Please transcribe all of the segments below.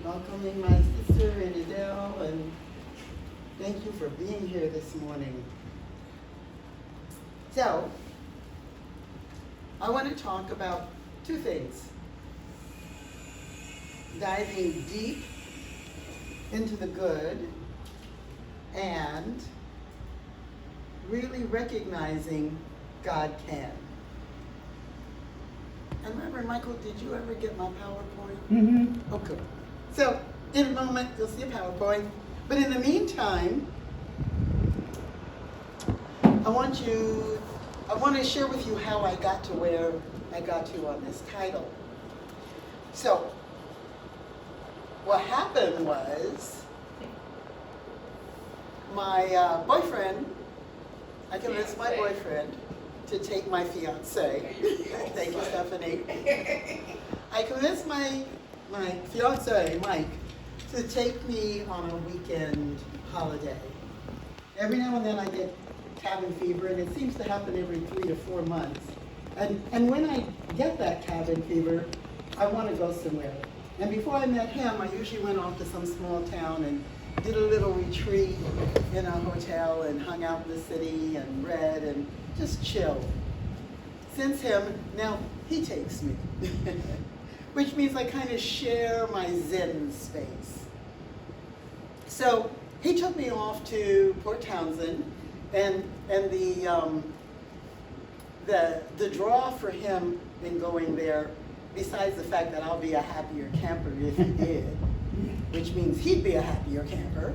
welcoming my sister and Adele, and thank you for being here this morning. So, I want to talk about two things. Diving deep into the good and really recognizing God can. And Reverend Michael, did you ever get my PowerPoint? Mm-hmm. Okay. So, in a moment, you'll see a PowerPoint. But in the meantime, I want to share with you how I got to where I got to on this title. So, what happened was, my boyfriend, I convinced my boyfriend to take my fiance. Thank you, Stephanie. I convinced my fiance, Mike, to take me on a weekend holiday. Every now and then I get cabin fever, and it seems to happen every 3 to 4 months. And when I get that cabin fever, I want to go somewhere. And before I met him, I usually went off to some small town and did a little retreat in a hotel and hung out in the city and read and just chilled. Since him, now he takes me, which means I kind of share my Zen space. So he took me off to Port Townsend, and the draw for him in going there, besides the fact that I'll be a happier camper if he did, which means he'd be a happier camper.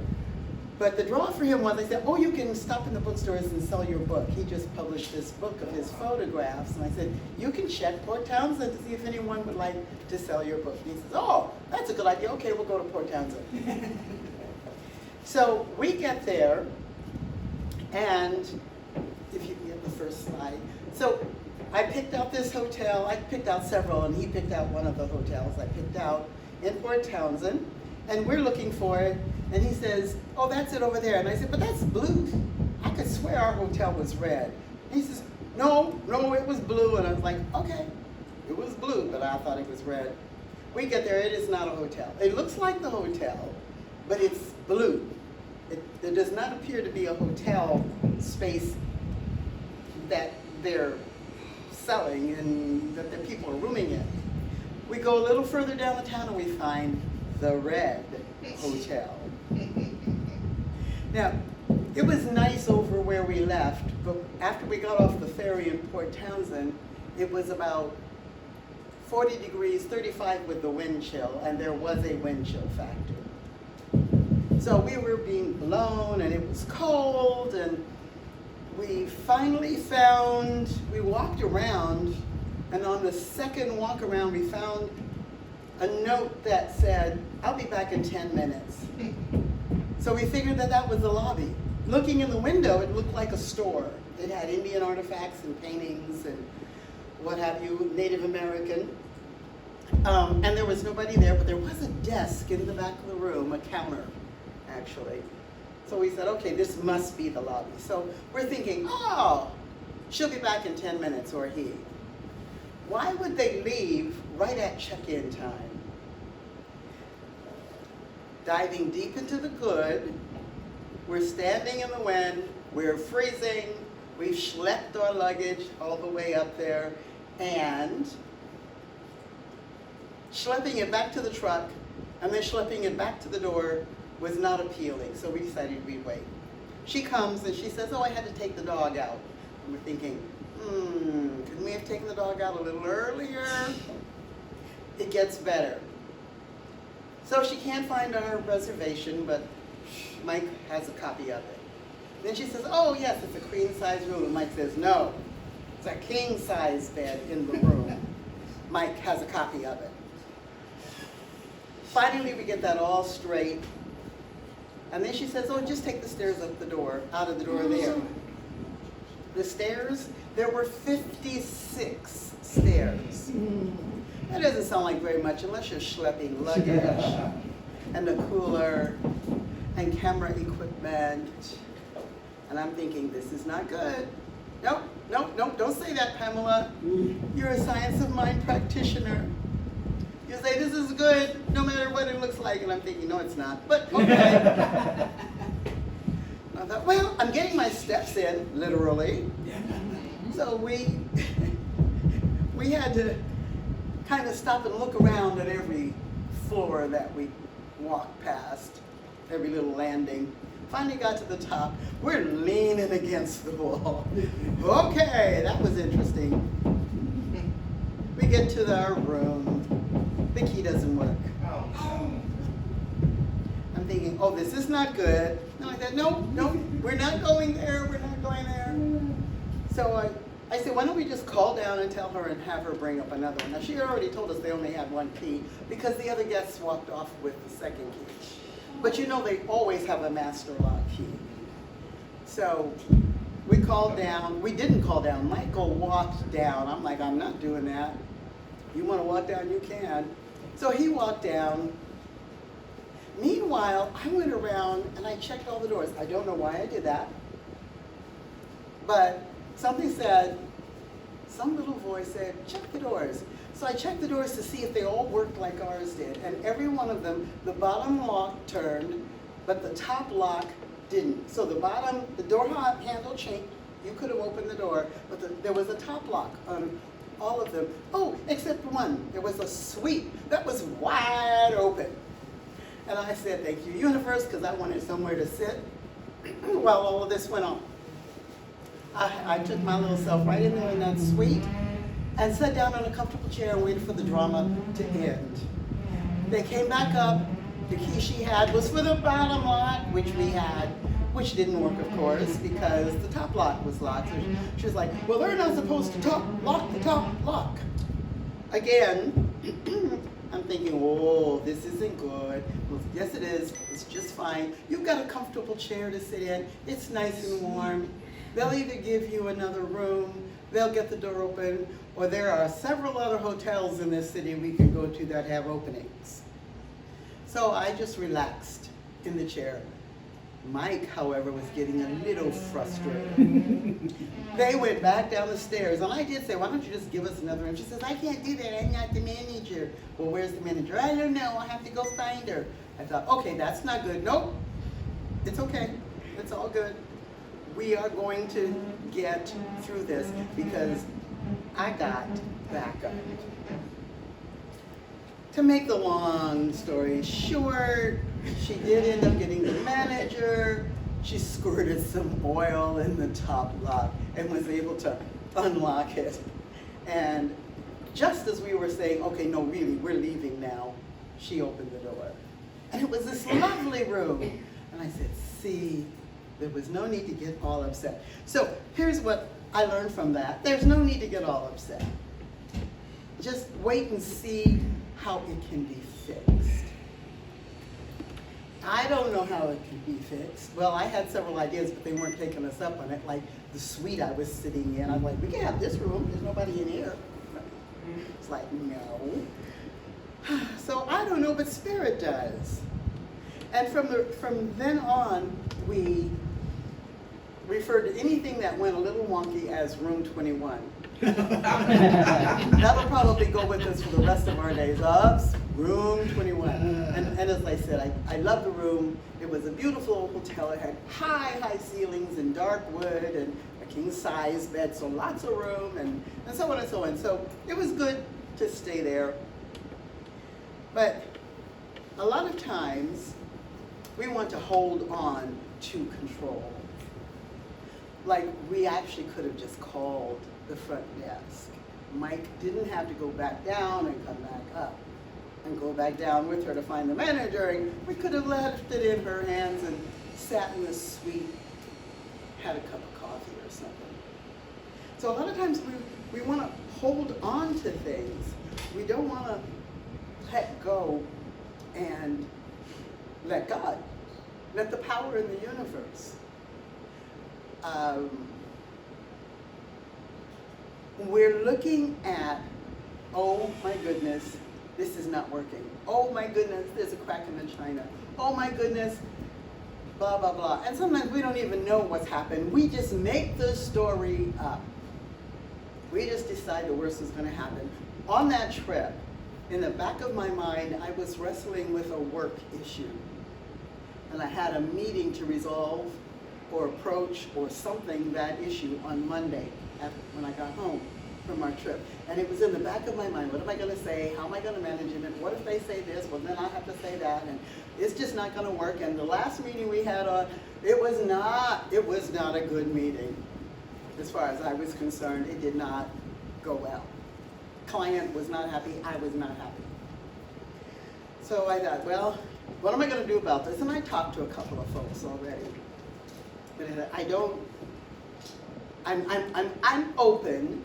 But the draw for him was, they said, oh, you can stop in the bookstores and sell your book. He just published this book of his photographs. And I said, you can check Port Townsend to see if anyone would like to sell your book. And he says, oh, that's a good idea. Okay, we'll go to Port Townsend. So we get there, and if you can get the first slide. So I picked out this hotel. I picked out several, and he picked out one of the hotels I picked out in Port Townsend. And we're looking for it, and he says, oh, that's it over there. And I said, but that's blue. I could swear our hotel was red. And he says, no, it was blue. And I was like, okay, it was blue, but I thought it was red. We get there, it is not a hotel. It looks like the hotel, but it's blue. There does not appear to be a hotel space that they're selling and that the people are rooming in. We go a little further down the town and we find the Red Hotel. Now, it was nice over where we left, but after we got off the ferry in Port Townsend, it was about 40 degrees, 35 with the wind chill, and there was a wind chill factor. So we were being blown, and it was cold, and we finally we walked around, and on the second walk around, we found a note that said, I'll be back in 10 minutes. So we figured that was the lobby. Looking in the window, it looked like a store. It had Indian artifacts and paintings and what have you, Native American. And there was nobody there, but there was a desk in the back of the room, a counter, actually. So we said, okay, this must be the lobby. So we're thinking, oh, she'll be back in 10 minutes, or he. Why would they leave right at check-in time? Diving deep into the good, we're standing in the wind, we're freezing, we've schlepped our luggage all the way up there, and schlepping it back to the truck and then schlepping it back to the door was not appealing, so we decided we'd wait. She comes and she says, oh, I had to take the dog out. And we're thinking, couldn't we have taken the dog out a little earlier? It gets better. So she can't find our reservation, but Mike has a copy of it. Then she says, oh yes, it's a queen size room. And Mike says, no, it's a king size bed in the room. Mike has a copy of it. Finally, we get that all straight. And then she says, oh, just take the stairs up the door, out of the door there. The stairs, there were 56 stairs. That doesn't sound like very much unless you're schlepping luggage and a cooler and camera equipment. And I'm thinking, this is not good. Nope, don't say that, Pamela. You're a science of mind practitioner. You say, this is good, no matter what it looks like. And I'm thinking, no, it's not. But okay. I thought, well, I'm getting my steps in, literally. So we had to kind of stop and look around at every floor that we walked past, every little landing. Finally got to the top. We're leaning against the wall. Okay, that was interesting. We get to our room. The key doesn't work. I'm thinking, oh, this is not good. No, I said, no, we're not going there. We're not going there. So I said, why don't we just call down and tell her and have her bring up another one. Now, she already told us they only had one key because the other guests walked off with the second key. But you know they always have a master lock key. So we called down. We didn't call down. Michael walked down. I'm like, I'm not doing that. You want to walk down, you can. So he walked down. Meanwhile, I went around and I checked all the doors. I don't know why I did that. But something said, some little voice said, check the doors. So I checked the doors to see if they all worked like ours did. And every one of them, the bottom lock turned, but the top lock didn't. So the door handle changed. You could have opened the door, but there was a top lock on all of them. Oh, except one. There was a suite that was wide open. And I said, thank you, universe, because I wanted somewhere to sit while all of this went on. I took my little self right in there in that suite and sat down on a comfortable chair and waited for the drama to end. They came back up. The key she had was for the bottom lock, which we had, which didn't work, of course, because the top lock was locked. So she was like, well, they're not supposed to lock the top lock. Again, I'm thinking, oh, this isn't good. Well, yes, it is. It's just fine. You've got a comfortable chair to sit in. It's nice and warm. They'll either give you another room, they'll get the door open, or there are several other hotels in this city we can go to that have openings. So I just relaxed in the chair. Mike, however, was getting a little frustrated. They went back down the stairs, and I did say, why don't you just give us another room? She says, I can't do that, I'm not the manager. Well, where's the manager? I don't know, I have to go find her. I thought, okay, that's not good. Nope, it's okay, it's all good. We are going to get through this because I got backup. To make the long story short, she did end up getting the manager. She squirted some oil in the top lock and was able to unlock it. And just as we were saying, okay, no, really, we're leaving now, she opened the door. And it was this lovely room. And I said, see, there was no need to get all upset. So here's what I learned from that. There's no need to get all upset. Just wait and see how it can be fixed. I don't know how it can be fixed. Well, I had several ideas, but they weren't taking us up on it. Like the suite I was sitting in, I'm like, we can have this room. There's nobody in here. It's like, no. So I don't know, but Spirit does. And from then on, we referred to anything that went a little wonky as room 21. That'll probably go with us for the rest of our days. Room 21. And as I said, I love the room. It was a beautiful hotel. It had high ceilings and dark wood and a king-size bed, so lots of room and so on and so on. So it was good to stay there. But a lot of times, we want to hold on to control. Like we actually could have just called the front desk. Mike didn't have to go back down and come back up and go back down with her to find the manager. And we could have left it in her hands and sat in the suite, had a cup of coffee or something. So a lot of times we want to hold on to things. We don't want to let go and let God, let the power in the universe. We're looking at, oh my goodness, this is not working. Oh my goodness, there's a crack in the china. Oh my goodness, blah, blah, blah. And sometimes we don't even know what's happened. We just make the story up. We just decide the worst is going to happen. On that trip, in the back of my mind, I was wrestling with a work issue. And I had a meeting to resolve or approach or something that issue on Monday when I got home from our trip. And it was in the back of my mind, what am I going to say? How am I going to manage it? And what if they say this? Well, then I have to say that. And it's just not going to work. And the last meeting we had it was not a good meeting. As far as I was concerned, it did not go well. Client was not happy, I was not happy. So I thought, well, what am I going to do about this? And I talked to a couple of folks already. But I'm open,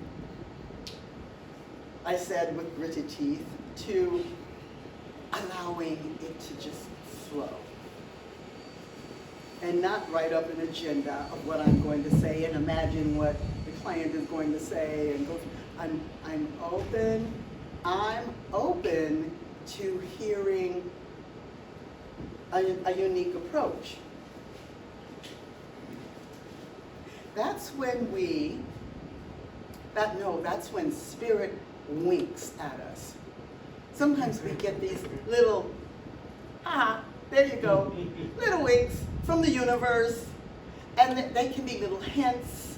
I said with gritted teeth, to allowing it to just flow. And not write up an agenda of what I'm going to say and imagine what the client is going to say and go. I'm open to hearing a unique approach. That's when that's when spirit winks at us. Sometimes we get these little, there you go, little winks from the universe, and they can be little hints,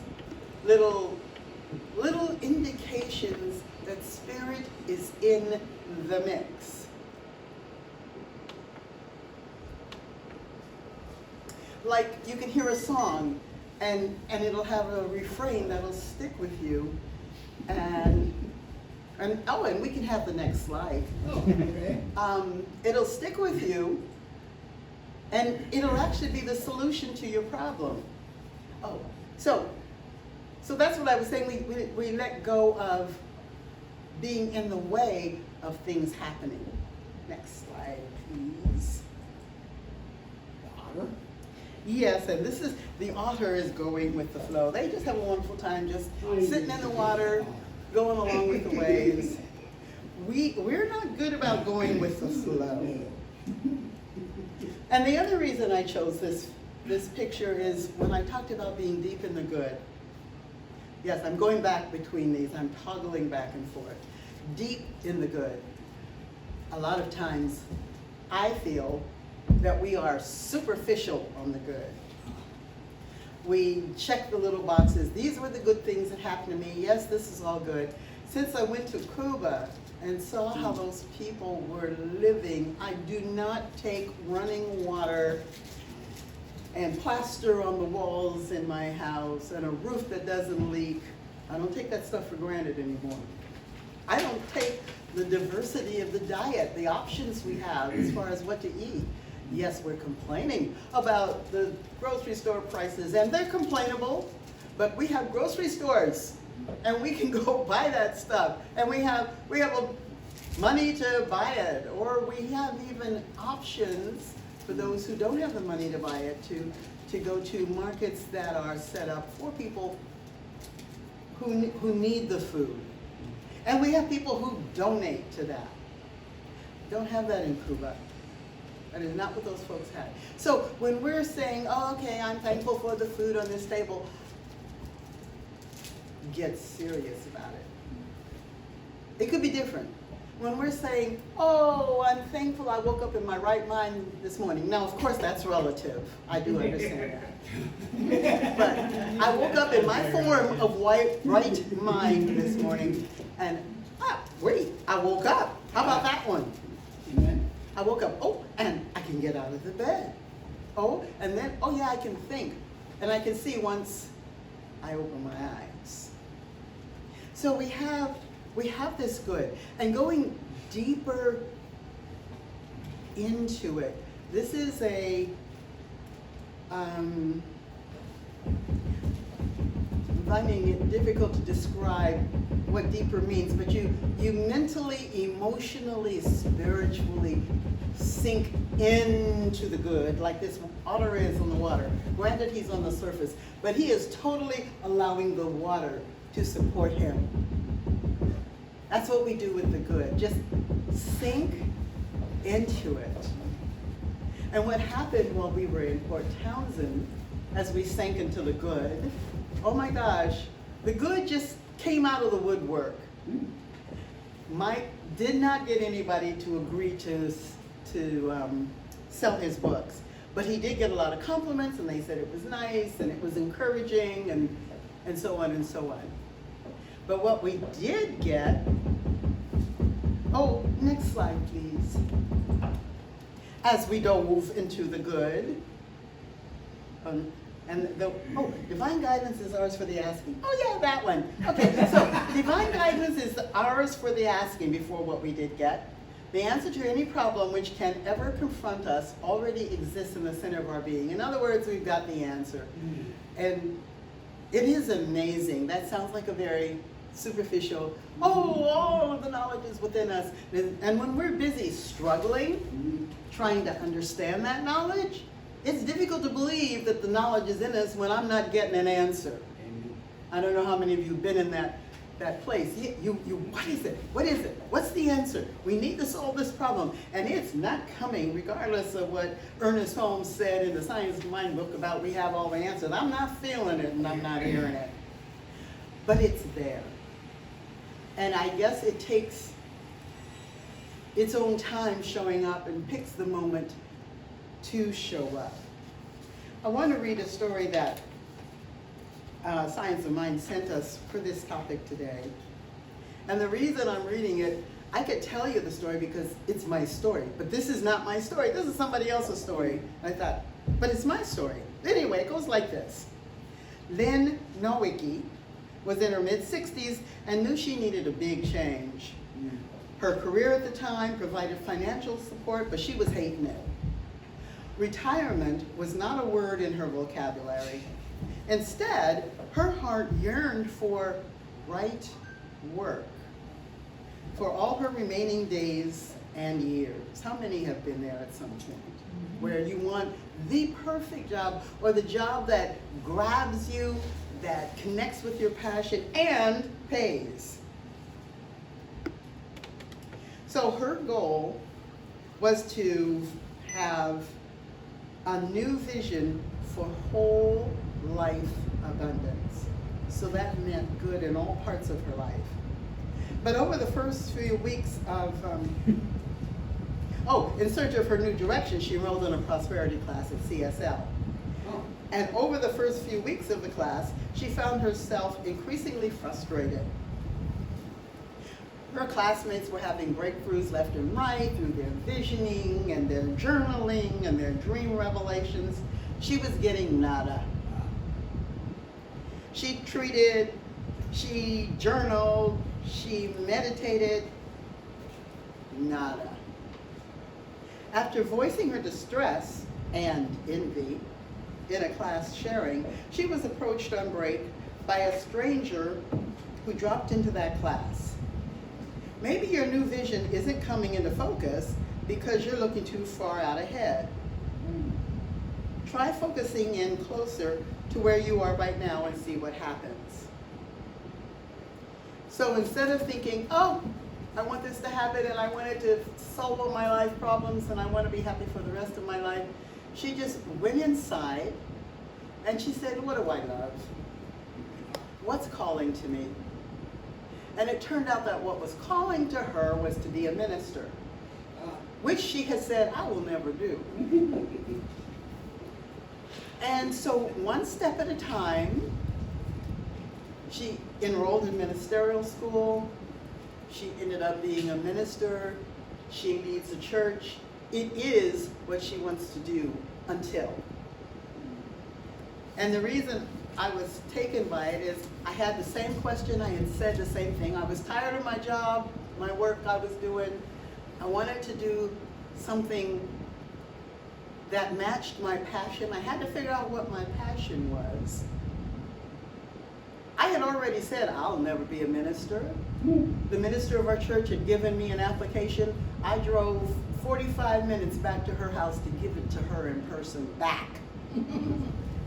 little indications that spirit is in the mix. Like you can hear a song and it'll have a refrain that'll stick with you, and we can have the next slide. Okay. It'll stick with you, and it'll actually be the solution to your problem. So that's what I was saying. We let go of being in the way of things happening. Next slide, please. The otter? Yes, and this is, the otter is going with the flow. They just have a wonderful time just sitting in the water, going along with the waves. We're not good about going with the flow. And the other reason I chose this picture is when I talked about being deep in the good. Yes, I'm going back between these. I'm toggling back and forth. Deep in the good. A lot of times I feel that we are superficial on the good. We check the little boxes. These were the good things that happened to me. Yes, this is all good. Since I went to Cuba and saw how those people were living, I do not take running water and plaster on the walls in my house and a roof that doesn't leak. I don't take that stuff for granted anymore. I don't take the diversity of the diet, the options we have as far as what to eat. Yes, we're complaining about the grocery store prices, and they're complainable, but we have grocery stores, and we can go buy that stuff, and we have money to buy it, or we have even options for those who don't have the money to buy it to go to markets that are set up for people who need the food. And we have people who donate to that. Don't have that in Cuba. That is not what those folks had. So when we're saying, oh, okay, I'm thankful for the food on this table, get serious about it. It could be different. When we're saying, oh, I'm thankful I woke up in my right mind this morning. Now, of course, that's relative. I do understand that. But I woke up in my form of right mind this morning, and wait, I woke up. How about that one? Amen. I woke up, and I can get out of the bed. And then, yeah, I can think. And I can see once I open my eyes. So we have this good. And going deeper into it, this is finding it difficult to describe what deeper means, but you mentally, emotionally, spiritually sink into the good, like this otter is on the water. Granted, he's on the surface, but he is totally allowing the water to support him. That's what we do with the good. Just sink into it. And what happened while we were in Port Townsend, as we sank into the good, oh my gosh, the good just came out of the woodwork. did not get anybody to agree to sell his books. But he did get a lot of compliments, and they said it was nice, and it was encouraging, and so on and so on. But what we did get, oh, next slide, please. As we dove into the good, divine guidance is ours for the asking. Oh yeah, that one. Okay, so divine guidance is ours for the asking before what we did get. The answer to any problem which can ever confront us already exists in the center of our being. In other words, we've got the answer. And it is amazing. That sounds like a very superficial, all of the knowledge is within us. And when we're busy struggling, trying to understand that knowledge, it's difficult to believe that the knowledge is in us when I'm not getting an answer. I don't know how many of you have been in that place. What is it? What is it? What's the answer? We need to solve this problem. And it's not coming, regardless of what Ernest Holmes said in the Science of Mind book about we have all the answers. I'm not feeling it and I'm not hearing it. But it's there. And I guess it takes its own time showing up and picks the moment to show up. I want to read a story that Science of Mind sent us for this topic today. And the reason I'm reading it, I could tell you the story because it's my story, but this is not my story. This is somebody else's story. I thought, but it's my story. Anyway, it goes like this. Lynn Nowicki was in her mid-60s and knew she needed a big change. Her career at the time provided financial support, but she was hating it. Retirement was not a word in her vocabulary. Instead, her heart yearned for right work for all her remaining days and years. How many have been there at some point? Where you want the perfect job, or the job that grabs you, that connects with your passion, and pays. So her goal was to have a new vision for whole life abundance. So that meant good in all parts of her life. But over the first few weeks of, in search of her new direction, she enrolled in a prosperity class at CSL. And over the first few weeks of the class, she found herself increasingly frustrated. Her classmates were having breakthroughs left and right through their visioning and their journaling and their dream revelations. She was getting nada. She journaled, she meditated, nada. After voicing her distress and envy in a class sharing, she was approached on break by a stranger who dropped into that class. Maybe your new vision isn't coming into focus because you're looking too far out ahead. Try focusing in closer to where you are right now and see what happens. So instead of thinking, I want this to happen and I want it to solve all my life problems and I want to be happy for the rest of my life, she just went inside and she said, what do I love? What's calling to me? And it turned out that what was calling to her was to be a minister, which she has said, I will never do. And so one step at a time, she enrolled in ministerial school. She ended up being a minister. She leads a church. It is what she wants to do until. And the reason I was taken by it is I had the same question. I had said the same thing. I was tired of my job, my work I was doing. I wanted to do something that matched my passion. I had to figure out what my passion was. I had already said I'll never be a minister. The minister of our church had given me an application. I drove 45 minutes back to her house to give it to her in person back.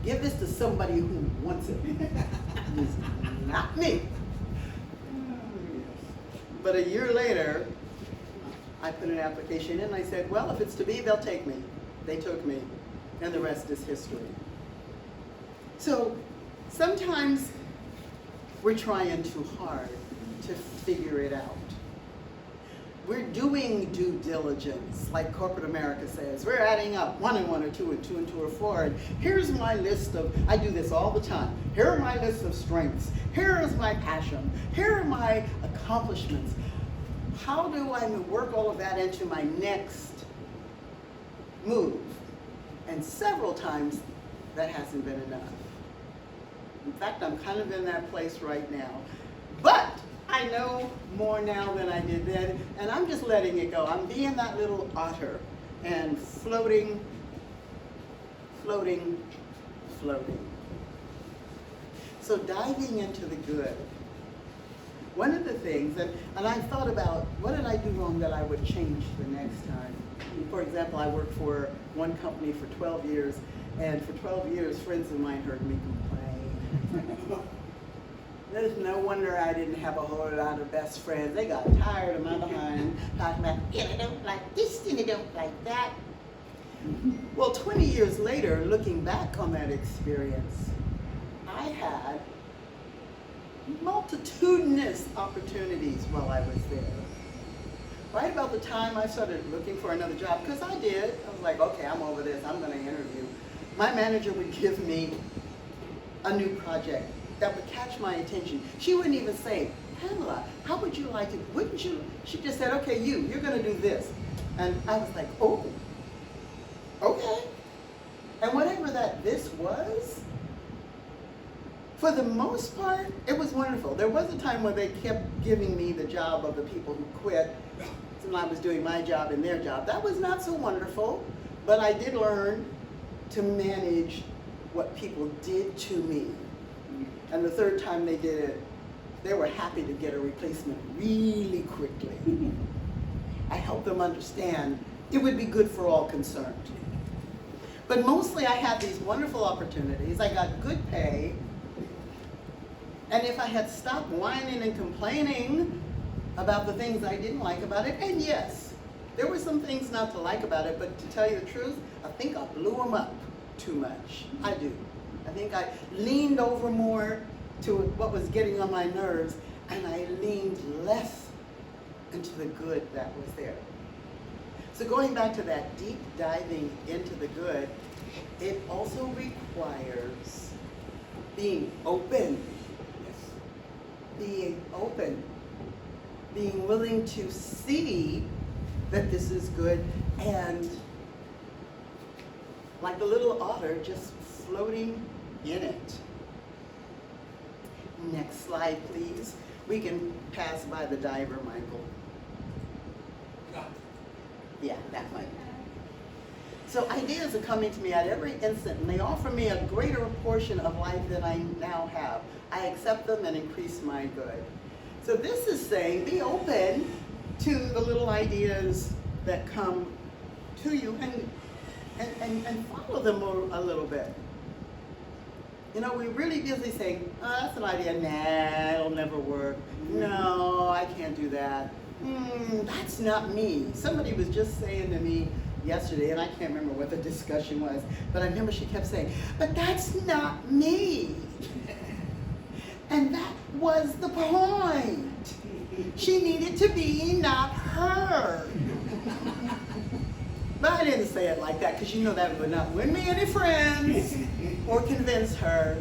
Give this to somebody who wants it. It's not me. But a year later, I put an application in and I said, well, if it's to be, they'll take me. They took me, and the rest is history. So sometimes we're trying too hard to figure it out. we're doing due diligence, like corporate America says. We're adding up 1 and 1 are 2 and 2 and 2 are 4. And here's my list of, I do this all the time. Here are my list of strengths. Here is my passion. Here are my accomplishments. How do I work all of that into my next move? And several times that hasn't been enough. In fact, I'm kind of in that place right now. But I know more now than I did then, and I'm just letting it go. I'm being that little otter and floating, floating, floating. So diving into the good. One of the things, and I thought about, what did I do wrong that I would change the next time? For example, I worked for one company for 12 years, and for 12 years, friends of mine heard me complain. There's no wonder I didn't have a whole lot of best friends. They got tired of my behind talking about, I don't like this and I don't like that. Well, 20 years later, looking back on that experience, I had multitudinous opportunities while I was there. Right about the time I started looking for another job, because I did, I was like, okay, I'm over this, I'm going to interview. My manager would give me a new project that would catch my attention. She wouldn't even say, Pamela, how would you like it? Wouldn't you? She just said, okay, you're going to do this. And I was like, oh, okay. And whatever that this was, for the most part, it was wonderful. There was a time when they kept giving me the job of the people who quit when I was doing my job and their job. That was not so wonderful, but I did learn to manage what people did to me. And the third time they did it, they were happy to get a replacement really quickly. I helped them understand it would be good for all concerned. But mostly I had these wonderful opportunities. I got good pay. And if I had stopped whining and complaining about the things I didn't like about it, and yes, there were some things not to like about it, but to tell you the truth, I think I blew them up too much. I do. I think I leaned over more to what was getting on my nerves, and I leaned less into the good that was there. So going back to that deep diving into the good, it also requires being open. Being open. Being willing to see that this is good, and like a little otter just floating in it. Next slide, please. We can pass by the diver, Michael. Yeah, that one. So ideas are coming to me at every instant, and they offer me a greater portion of life than I now have. I accept them and increase my good. So this is saying, be open to the little ideas that come to you, and follow them a little bit. You know, we're really busy saying, oh, that's an idea, nah, it'll never work. No, I can't do that. That's not me. Somebody was just saying to me yesterday, and I can't remember what the discussion was, but I remember she kept saying, but that's not me. And that was the point. She needed to be not her. But I didn't say it like that, because you know that would not win me any friends or convince her.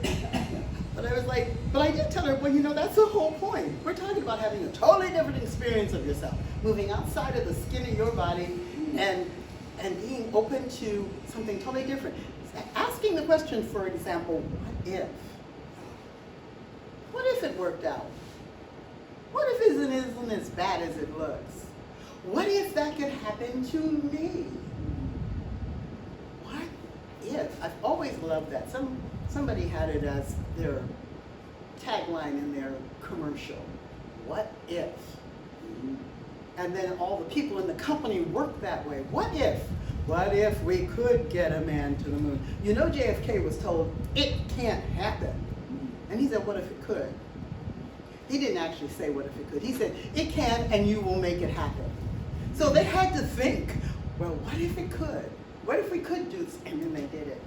But I was like, but I did tell her, well, you know, that's the whole point. We're talking about having a totally different experience of yourself, moving outside of the skin of your body and being open to something totally different. Asking the question, for example, what if? What if it worked out? What if it isn't as bad as it looks? What if that could happen to me? What if? I've always loved that. Somebody had it as their tagline in their commercial. What if? And then all the people in the company work that way. What if? What if we could get a man to the moon? You know, JFK was told, it can't happen. And he said, what if it could? He didn't actually say what if it could. He said, it can, and you will make it happen. So they had to think, well, what if it could? What if we could do this? And then they did it.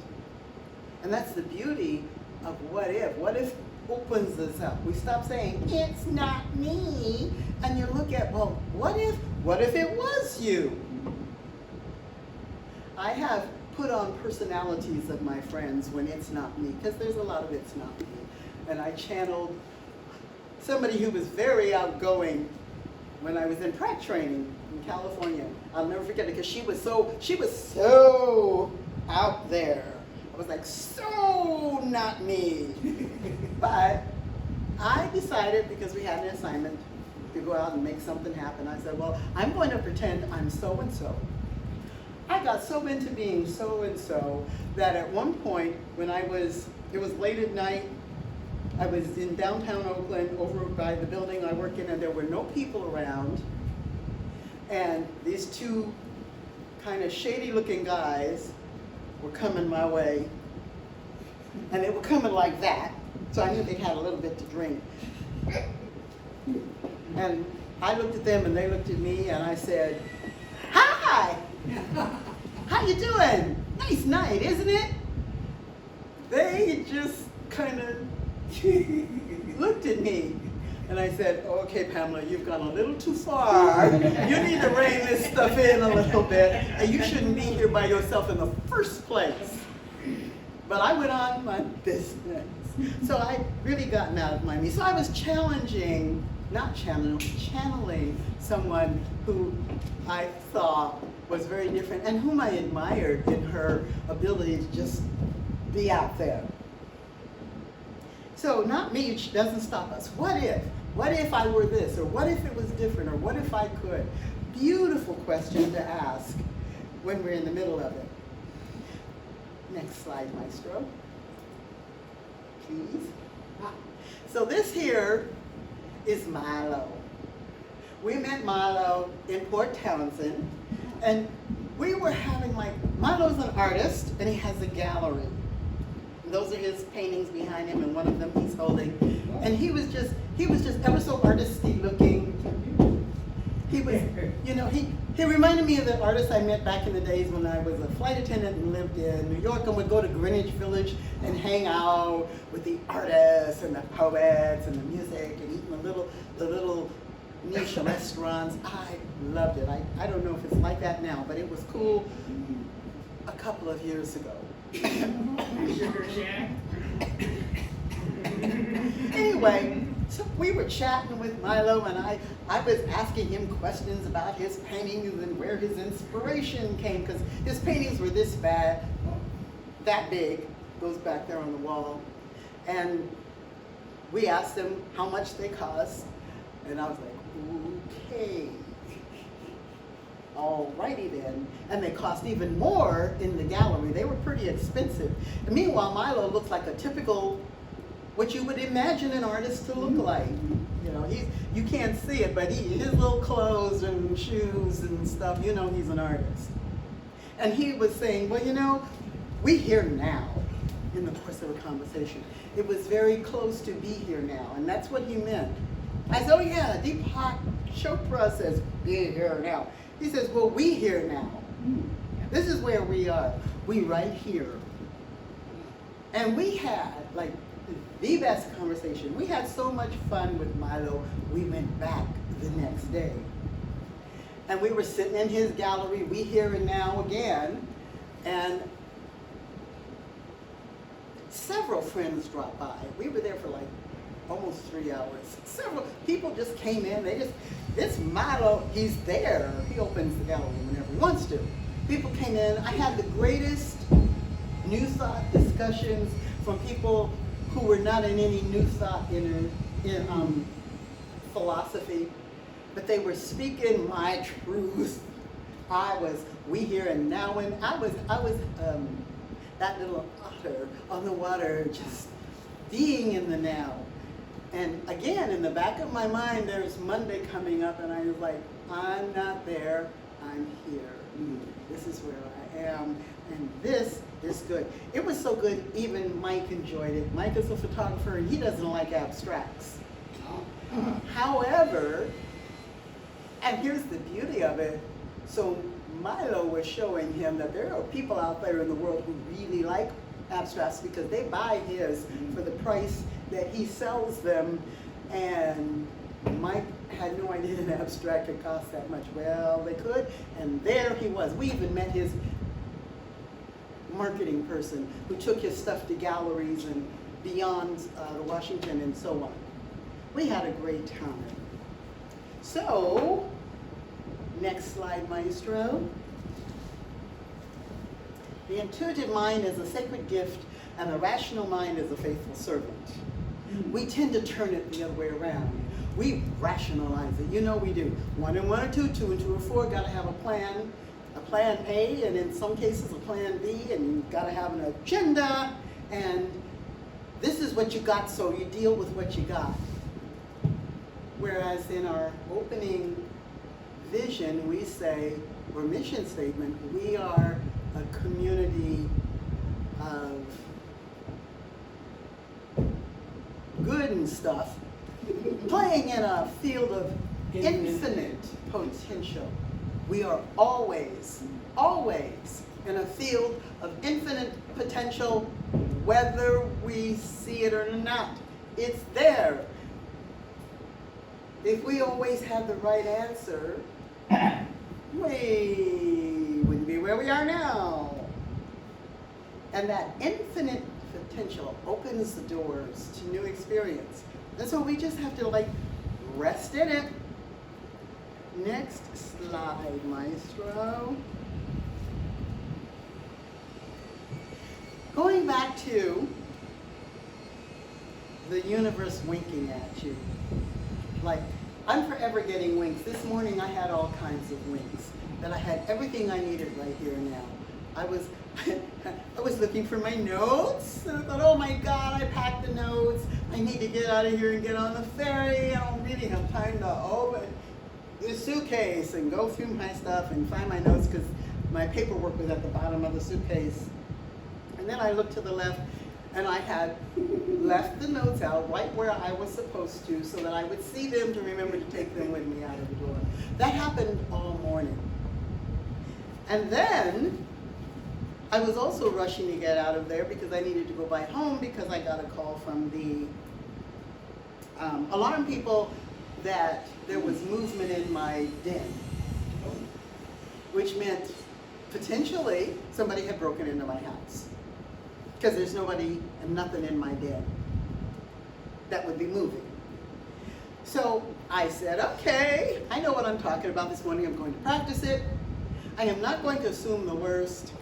And that's the beauty of what if. What if opens us up. We stop saying, it's not me. And you look at, well, what if it was you? I have put on personalities of my friends when it's not me, because there's a lot of it's not me. And I channeled somebody who was very outgoing when I was in prac training in California. I'll never forget it, because she was so out there. I was like, so not me. But I decided, because we had an assignment to go out and make something happen, I said, well, I'm going to pretend I'm so-and-so. I got so into being so-and-so that at one point when it was late at night, I was in downtown Oakland over by the building I work in, and there were no people around. And these two kind of shady looking guys were coming my way. And they were coming like that, so I knew they had a little bit to drink. And I looked at them and they looked at me, and I said, hi! How you doing? Nice night, isn't it? They just kind of looked at me. And I said, okay, Pamela, you've gone a little too far. You need to rein this stuff in a little bit. And you shouldn't be here by yourself in the first place. But I went on my business. So I really gotten out of my me. So I was channeling someone who I thought was very different and whom I admired in her ability to just be out there. So not me doesn't stop us. What if? What if I were this? Or what if it was different? Or what if I could? Beautiful question to ask when we're in the middle of it. Next slide, Maestro. Please. So this here is Milo. We met Milo in Port Townsend, and we were having Milo's an artist, and he has a gallery. Those are his paintings behind him, and one of them he's holding. And he was just ever so artisty looking. He was, he reminded me of the artist I met back in the days when I was a flight attendant and lived in New York, and would go to Greenwich Village and hang out with the artists and the poets and the music and eat in the little niche restaurants. I loved it. I don't know if it's like that now, but it was cool a couple of years ago. Sugar Shack. Anyway, so we were chatting with Milo, and I was asking him questions about his paintings and where his inspiration came, because his paintings were this bad, that big, goes back there on the wall. And we asked him how much they cost, and I was like, okay. Alrighty then. And they cost even more in the gallery. They were pretty expensive. And meanwhile, Milo looks like a typical, what you would imagine an artist to look like. You can't see it, but his little clothes and shoes and stuff, he's an artist. And he was saying, well, we here now, in the course of a conversation. It was very close to be here now, and that's what he meant. I said, oh yeah, Deepak Chopra says, be here now. He says, well, we here now. This is where we are. We right here. And we had, the best conversation. We had so much fun with Milo, we went back the next day. And we were sitting in his gallery, we here and now again, and several friends dropped by. We were there for almost 3 hours. Several people just came in. This Milo, he's there. He opens the gallery whenever he wants to. People came in. I had the greatest New Thought discussions from people who were not in any New Thought in philosophy, but they were speaking my truth. We here and now, and I was that little otter on the water, just being in the now. And again, in the back of my mind, there's Monday coming up, and I was like, I'm not there, I'm here. This is where I am, and this is good. It was so good, even Mike enjoyed it. Mike is a photographer, and he doesn't like abstracts. However, and here's the beauty of it, so Milo was showing him that there are people out there in the world who really like abstracts because they buy his for the price that he sells them, and Mike had no idea an abstract could cost that much. Well, they could, and there he was. We even met his marketing person who took his stuff to galleries and beyond Washington and so on. We had a great time. So, next slide, Maestro. The intuitive mind is a sacred gift, and the rational mind is a faithful servant. We tend to turn it the other way around. We rationalize it. You know we do. 1 and 1 are 2, 2 and 2 are 4. Got to have a plan A, and in some cases a plan B, and you've got to have an agenda, and this is what you got, so you deal with what you got. Whereas in our opening vision, we say, or mission statement, we are a community of good and stuff, playing in a field of infinite potential. We are always, always in a field of infinite potential, whether we see it or not. It's there. If we always had the right answer, we wouldn't be where we are now. And that infinite potential opens the doors to new experience. And so we just have to rest in it. Next slide, Maestro. Going back to the universe winking at you. I'm forever getting winks. This morning I had all kinds of winks. That I had everything I needed right here and now. I was looking for my notes, and I thought, oh my God, I packed the notes. I need to get out of here and get on the ferry. I don't really have time to open the suitcase and go through my stuff and find my notes because my paperwork was at the bottom of the suitcase. And then I looked to the left, and I had left the notes out right where I was supposed to so that I would see them to remember to take them with me out of the door. That happened all morning. And then I was also rushing to get out of there because I needed to go back home because I got a call from the alarm people that there was movement in my den, which meant potentially somebody had broken into my house because there's nobody and nothing in my den that would be moving. So I said, okay, I know what I'm talking about this morning. I'm going to practice it. I am not going to assume the worst.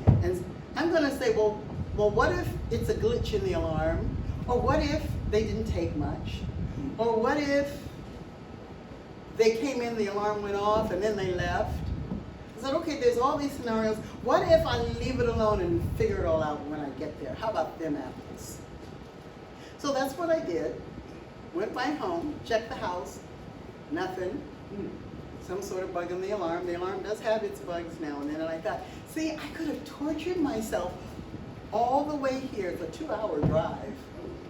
And I'm going to say, well, what if it's a glitch in the alarm? Or what if they didn't take much? Or what if they came in, the alarm went off, and then they left? I said, okay, there's all these scenarios. What if I leave it alone and figure it all out when I get there? How about them apples? So that's what I did. Went back home, checked the house, nothing. Some sort of bug in the alarm. The alarm does have its bugs now and then. And I thought, see, I could have tortured myself all the way here. It's a 2-hour drive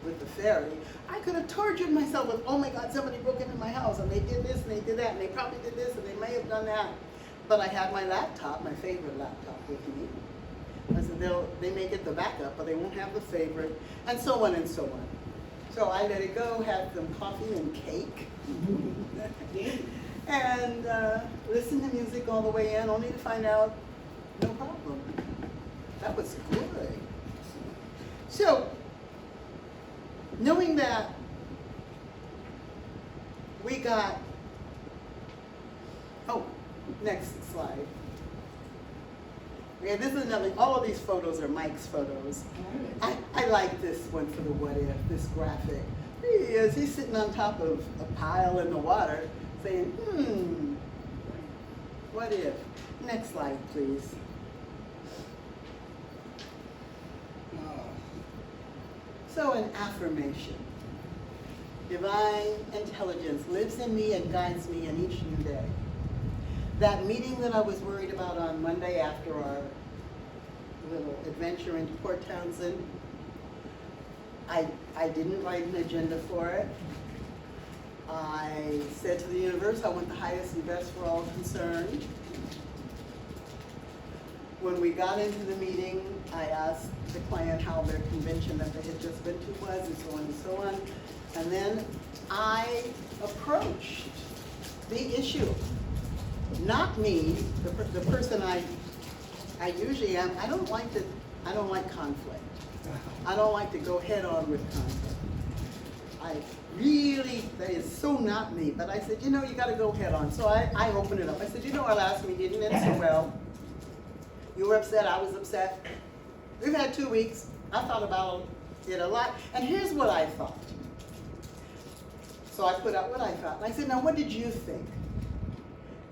with the ferry. I could have tortured myself with, oh my God, somebody broke into my house and they did this and they did that and they probably did this and they may have done that. But I had my laptop, my favorite laptop with me. I said, they may get the backup, but they won't have the favorite, and so on and so on. So I let it go, had some coffee and cake, and listened to music all the way in, only to find out, no problem. That was good. So, knowing that we got, next slide. Yeah, this is another, all of these photos are Mike's photos. I like this one for the what if, this graphic. He's sitting on top of a pile in the water saying, what if? Next slide, please. So an affirmation. Divine intelligence lives in me and guides me in each new day. That meeting that I was worried about on Monday after our little adventure into Port Townsend, I didn't write an agenda for it. I said to the universe, I want the highest and best for all concerned. When we got into the meeting, I asked the client how their convention that they had just been to was, and so on and so on. And then I approached the issue. Not me, the person I usually am. I don't like conflict. I don't like to go head on with conflict. That is so not me. But I said, you got to go head on. So I opened it up. I said, our last meeting didn't end so well. You were upset, I was upset. We've had 2 weeks. I thought about it a lot. And here's what I thought. So I put out what I thought. And I said, now what did you think?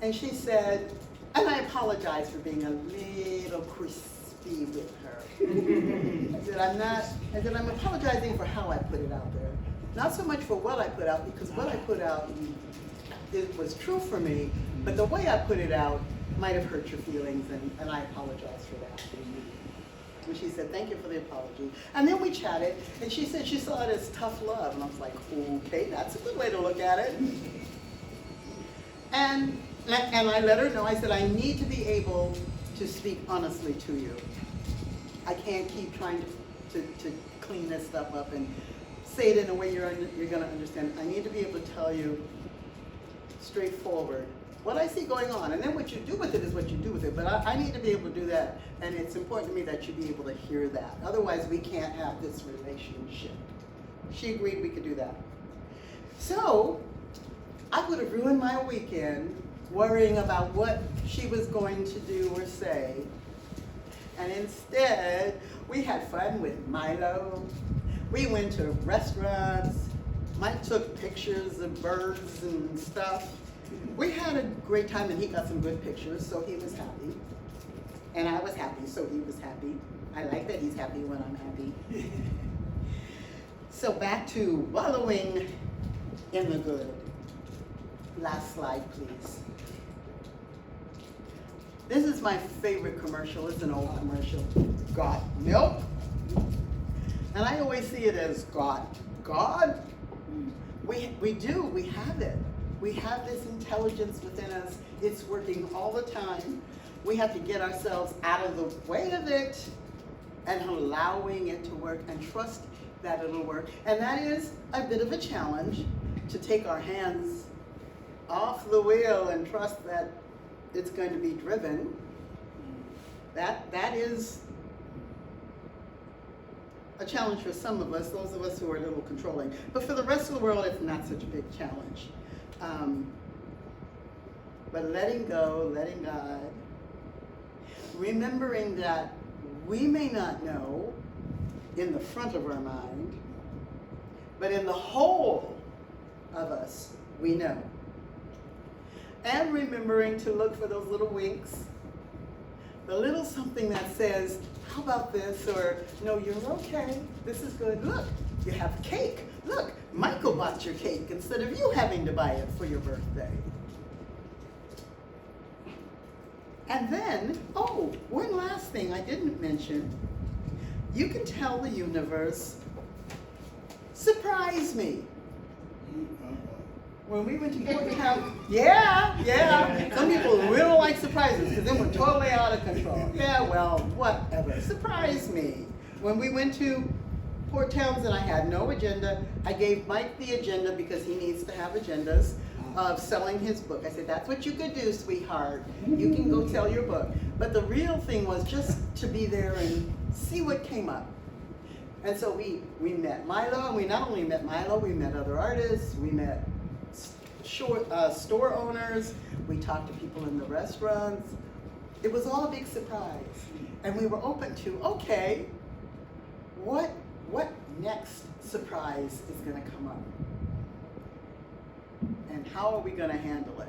And she said, and I apologize for being a little crispy with her. I said, I'm apologizing for how I put it out there. Not so much for what I put out, because what I put out, it was true for me, but the way I put it out might have hurt your feelings, and I apologize for that. And she said, thank you for the apology. And then we chatted, and she said she saw it as tough love, and I was like, okay, that's a good way to look at it. And I let her know, I said, I need to be able to speak honestly to you. I can't keep trying to clean this stuff up and say it in a way you're going to understand. I need to be able to tell you straightforward what I see going on. And then what you do with it is what you do with it. But I need to be able to do that. And it's important to me that you be able to hear that. Otherwise, we can't have this relationship. She agreed we could do that. So I would have ruined my weekend worrying about what she was going to do or say. And instead, we had fun with Milo. We went to restaurants. Mike took pictures of birds and stuff. We had a great time, and he got some good pictures, so he was happy. And I was happy, so he was happy. I like that he's happy when I'm happy. So back to wallowing in the good. Last slide, please. This is my favorite commercial. It's an old commercial. Got milk? And I always see it as God. God? We do. We have it. We have this intelligence within us. It's working all the time. We have to get ourselves out of the way of it and allowing it to work and trust that it'll work. And that is a bit of a challenge, to take our hands off the wheel and trust that it's going to be driven. That is a challenge for some of us, those of us who are a little controlling. But for the rest of the world, it's not such a big challenge. But letting go, letting God, remembering that we may not know in the front of our mind, but in the whole of us, we know. And remembering to look for those little winks, the little something that says, how about this? Or, no, you're okay, this is good. Look, you have cake. Look, Michael bought your cake instead of you having to buy it for your birthday. And then, oh, one last thing I didn't mention. You can tell the universe, surprise me. When we went to Port Town, yeah. Some people really don't like surprises because then we're totally out of control. Yeah, well, whatever. Surprise me. When we went to Port Townsend, I had no agenda. I gave Mike the agenda because he needs to have agendas of selling his book. I said, that's what you could do, sweetheart. You can go sell your book. But the real thing was just to be there and see what came up. And so we met Milo, and we not only met Milo, we met other artists, we met store owners, we talked to people in the restaurants. It was all a big surprise. And we were open to, okay, what next surprise is going to come up? And how are we going to handle it?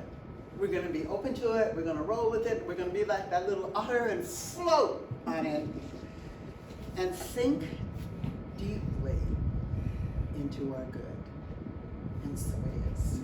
We're going to be open to it, we're going to roll with it, we're going to be like that little otter and float on it and sink deeply into our good. And so it is.